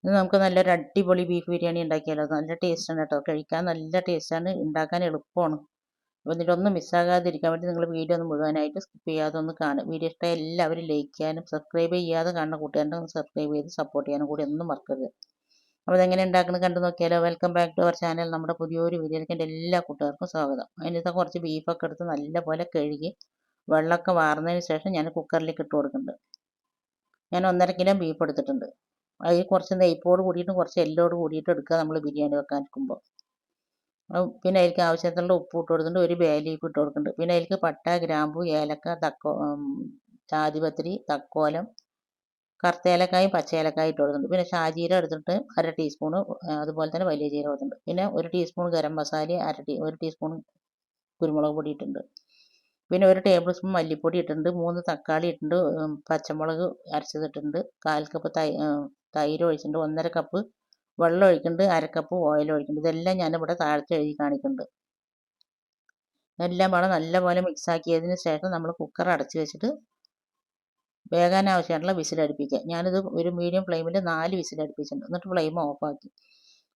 ഇന്ന് നമുക്ക് നല്ലൊരു അടിപൊളി ബീഫ് ബിരിയാണി ഉണ്ടാക്കിയാലോ. നല്ല ടേസ്റ്റാണ് കേട്ടോ, കഴിക്കാൻ നല്ല ടേസ്റ്റാണ്, ഉണ്ടാക്കാൻ എളുപ്പമാണ്. അപ്പോൾ ഇതിലൊന്നും മിസ്സാകാതിരിക്കാൻ വേണ്ടി നിങ്ങൾ വീഡിയോ ഒന്ന് മുഴുവനായിട്ട് സ്കിപ്പ് ചെയ്യാതെ ഒന്ന് കാണുക. വീഡിയോ ഇഷ്ടമായി എല്ലാവരും ലൈക്ക് ചെയ്യാനും സബ്സ്ക്രൈബ് ചെയ്യാതെ കാണുന്ന കൂട്ടുകാരുടെ ഒന്ന് സബ്സ്ക്രൈബ് ചെയ്ത് സപ്പോർട്ട് ചെയ്യാനും കൂടി ഒന്നും മറക്കരുത്. അപ്പോൾ അതെങ്ങനെ ഉണ്ടാക്കുന്നത് കണ്ടു നോക്കിയാലോ. Welcome back to our channel. നമ്മുടെ പുതിയൊരു വീഡിയോയിലേക്ക് എൻ്റെ എല്ലാ കൂട്ടുകാർക്കും സ്വാഗതം. അതിനകത്ത് കുറച്ച് ബീഫൊക്കെ എടുത്ത് നല്ലപോലെ കഴുകി വെള്ളമൊക്കെ വാർന്നതിന് ശേഷം ഞാൻ കുക്കറിലേക്ക് ഇട്ട് കൊടുക്കുന്നുണ്ട്. ഞാൻ 1.5 കിലോ ബീഫ് എടുത്തിട്ടുണ്ട്. അതിൽ കുറച്ച് നെയ്പ്പോട് കൂടിയിട്ടും കുറച്ച് എല്ലോട് കൂടിയിട്ട് എടുക്കുക നമ്മൾ ബിരിയാണി വെക്കാൻ നിൽക്കുമ്പോൾ. പിന്നെ അതിലേക്ക് ആവശ്യത്തിനുള്ള ഉപ്പ് ഇട്ട് കൊടുക്കുന്നുണ്ട്, ഒരു ബേ ലീഫ് ഇട്ട് കൊടുക്കുന്നുണ്ട്. പിന്നെ അതിലേക്ക് പട്ട, ഗ്രാമ്പു, ഏലക്ക, ജാതിപത്രി, തക്കോലം, കറുത്ത ഏലക്കായും പച്ച ഏലക്കായും ഇട്ട് കൊടുക്കുന്നുണ്ട്. പിന്നെ ഷാജീര എടുത്തിട്ട് 1/2 ടീസ്പൂണ്, അതുപോലെ തന്നെ വലിയ ജീരകം എടുത്തിട്ടുണ്ട്. പിന്നെ 1 ടീസ്പൂൺ ഗരം മസാല, 1 ടീസ്പൂൺ കുരുമുളക് പൊടി ഇട്ടിട്ടുണ്ട്. പിന്നെ 1 ടേബിൾ സ്പൂൺ മല്ലിപ്പൊടി ഇട്ടിട്ടുണ്ട്, 3 തക്കാളി ഇട്ടിട്ടുണ്ട്, പച്ചമുളക് അരച്ചതിട്ടുണ്ട്, 1/4 കപ്പ് തൈര് ഒഴിച്ചിട്ടുണ്ട്, 1.5 കപ്പ് വെള്ളം ഒഴിക്കുന്നുണ്ട്, 1/2 കപ്പ് ഓയിൽ ഒഴിക്കുന്നുണ്ട്. ഇതെല്ലാം ഞാനിവിടെ താഴത്ത് എഴുതി കാണിക്കുന്നുണ്ട്. എല്ലാം നല്ലപോലെ മിക്സാക്കിയതിന് ശേഷം നമ്മൾ കുക്കർ അടച്ച് വെച്ചിട്ട് വേകാൻ ആവശ്യമായിട്ടുള്ള വിസിലടുപ്പിക്കുക. ഞാനിത് ഒരു മീഡിയം ഫ്ലെയിമിൽ 4 വിസിലടുപ്പിച്ചിട്ടുണ്ട്. എന്നിട്ട് ഫ്ലെയിം ഓഫാക്കി.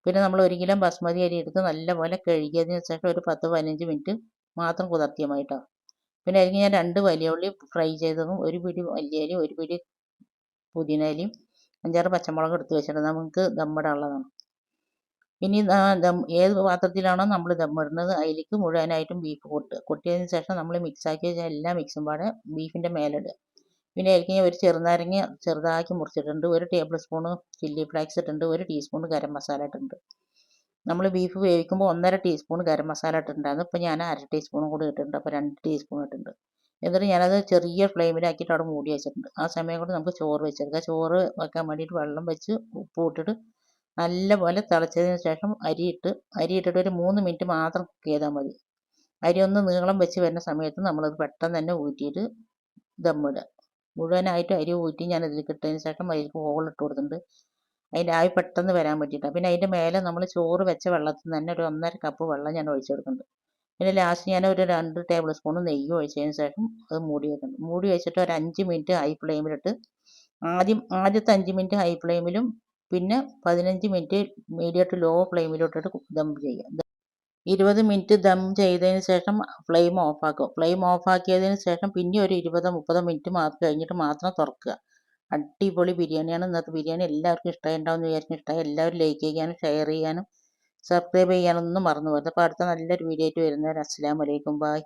പിന്നെ നമ്മൾ 1 കിലോ ബസ്മതി അരി എടുത്ത് നല്ലപോലെ കഴുകിയതിന് ശേഷം ഒരു 10-15 മിനിറ്റ് മാത്രം കുതിർത്തിയാൽ മതി കേട്ടോ. പിന്നെ അതിലേക്ക് ഞാൻ 2 വലിയ ഉള്ളി ഫ്രൈ ചെയ്തതും, 1 പിടി മല്ലിയിലയും, 1 പിടി പുതിനയിലയും, 5-6 പച്ചമുളക് എടുത്ത് വെച്ചിട്ട് നമുക്ക് ദമ്മിടാനുള്ളതാണ്. ഇനി ഏത് പാത്രത്തിലാണോ നമ്മൾ ദമ്മിടുന്നത് അതിലേക്ക് മുഴുവനായിട്ടും ബീഫ് കൊട്ടിയതിന് ശേഷം നമ്മൾ മിക്സാക്കി എല്ലാ മിക്സും പാടെ ബീഫിൻ്റെ മേലിടുക. പിന്നെ അതിലേക്ക് ഞാൻ ഒരു ചെറുനാരങ്ങ ചെറുതാക്കി മുറിച്ചിട്ടുണ്ട്, 1 ടേബിൾ സ്പൂണ് ചില്ലി ഫ്ലേക്സ് ഇട്ടിട്ടുണ്ട്, 1 ടീസ്പൂൺ ഗരം മസാല ഇട്ടിട്ടുണ്ട്. നമ്മൾ ബീഫ് വേവിക്കുമ്പോൾ 1.5 ടീസ്പൂൺ ഗരം മസാല ഇട്ടിട്ടുണ്ടായിരുന്നു. ഇപ്പോൾ ഞാൻ 1/2 ടീസ്പൂണും കൂടി ഇട്ടിട്ടുണ്ട്, അപ്പോൾ 2 ടീസ്പൂൺ ഇട്ടിട്ടുണ്ട്. എന്നിട്ട് ഞാനത് ചെറിയ ഫ്ലെയിമിലാക്കിയിട്ട് അവിടെ മൂടി വെച്ചിട്ടുണ്ട്. ആ സമയം കൊണ്ട് നമുക്ക് ചോറ് വെച്ചെടുക്കാം. ചോറ് വെക്കാൻ വേണ്ടിയിട്ട് വെള്ളം വെച്ച് ഉപ്പ് ഇട്ടിട്ട് നല്ലപോലെ തിളച്ചതിന് ശേഷം അരിയിട്ടിട്ട് ഒരു 3 മിനിറ്റ് മാത്രം കുക്ക് ചെയ്താൽ മതി. അരി ഒന്ന് നീളം വെച്ച് വരുന്ന സമയത്ത് നമ്മളത് പെട്ടെന്ന് തന്നെ ഊറ്റിയിട്ട് ദമ്മിടുക. മുഴുവനായിട്ട് അരി ഊറ്റി ഞാൻ ഇതിലേക്ക് ഇട്ടതിന് ശേഷം അതിലേക്ക് ഇട്ട് കൊടുത്തിട്ടുണ്ട്, അതിൻ്റെ ആവി പെട്ടെന്ന് വരാൻ പറ്റിയിട്ടാണ്. പിന്നെ അതിൻ്റെ മേലെ നമ്മൾ ചോറ് വെച്ച വെള്ളത്തിൽ തന്നെ ഒരു 1.5 കപ്പ് വെള്ളം ഞാൻ ഒഴിച്ചു കൊടുക്കുന്നുണ്ട്. പിന്നെ ലാസ്റ്റ് ഞാൻ ഒരു 2 ടേബിൾ സ്പൂൺ നെയ്യ് ഒഴിച്ചതിന് ശേഷം അത് മൂടി വെക്കുന്നുണ്ട്. മൂടി വെച്ചിട്ട് ഒരു 5 മിനിറ്റ് ഹൈ ഫ്ലെയിമിലിട്ട് ആദ്യത്തെ 5 മിനിറ്റ് ഹൈ ഫ്ലെയിമിലും പിന്നെ 15 മിനിറ്റ് മീഡിയം ടു ലോ ഫ്ലെയിമിലിട്ടിട്ട് ദം ചെയ്യുക. 20 മിനിറ്റ് ദം ചെയ്തതിന് ശേഷം ഫ്ലെയിം ഓഫാക്കും. ഫ്ലെയിം ഓഫാക്കിയതിന് ശേഷം പിന്നെ ഒരു 20-30 മിനിറ്റ് കഴിഞ്ഞിട്ട് മാത്രം തുറക്കുക. അടിപൊളി ബിരിയാണിയാണ്. ഇന്നത്തെ ബിരിയാണി എല്ലാവർക്കും ഇഷ്ടമായി ഉണ്ടാവുമെന്ന് വിചാരിക്കും. ഇഷ്ടമായി എല്ലാവരും ലൈക്ക് ചെയ്യാനും ഷെയർ ചെയ്യാനും സബ്സ്ക്രൈബ് ചെയ്യാനൊന്നും മറന്നു പോകരുത്. അപ്പോൾ അടുത്ത നല്ലൊരു വീഡിയോ ആയിട്ട് വരുന്നവരെ അസ്സലാമു അലൈക്കും. ബായ്.